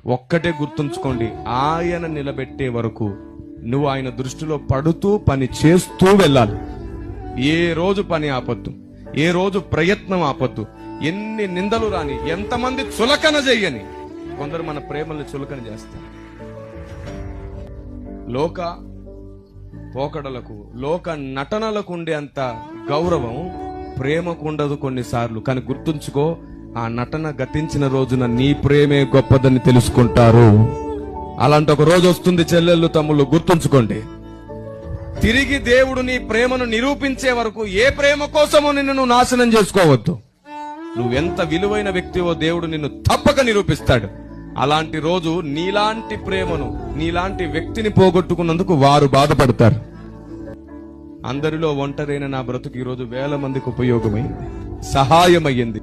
ఒక్కటే గుర్తుంచుకోండి, ఆయన నిలబెట్టే వరకు నువ్వు ఆయన దృష్టిలో పడుతూ పని చేస్తూ వెళ్ళాలి. ఏ రోజు పని ఆపొద్దు, ఏ రోజు ప్రయత్నం ఆపొద్దు. ఎన్ని నిందలు రాని, ఎంతమంది చులకన చెయ్యని, కొందరు మన ప్రేమల్ని చులకన చేస్తారు. లోక పోకడలకు, లోక నటనలకు ఉండే అంత గౌరవం ప్రేమకు ఉండదు కొన్నిసార్లు. కానీ గుర్తుంచుకో, ఆ నటన గతించిన రోజున నీ ప్రేమే గొప్పదని తెలుసుకుంటారు. అలాంటి ఒక రోజు వస్తుంది చెల్లెళ్ళు, తమ్ముళ్ళు, గుర్తుంచుకోండి. తిరిగి దేవుడు నీ ప్రేమను నిరూపించే వరకు ఏ ప్రేమ కోసమో నిన్ను నువ్వు నాశనం చేసుకోవద్దు. నువ్వెంత విలువైన వ్యక్తివో దేవుడు నిన్ను తప్పక నిరూపిస్తాడు. అలాంటి రోజు నీలాంటి ప్రేమను, నీలాంటి వ్యక్తిని పోగొట్టుకున్నందుకు వారు బాధపడతారు. అందరిలో ఒంటరైన నా బ్రతుకు ఈరోజు వేల మందికి ఉపయోగమైంది, సహాయమయ్యింది.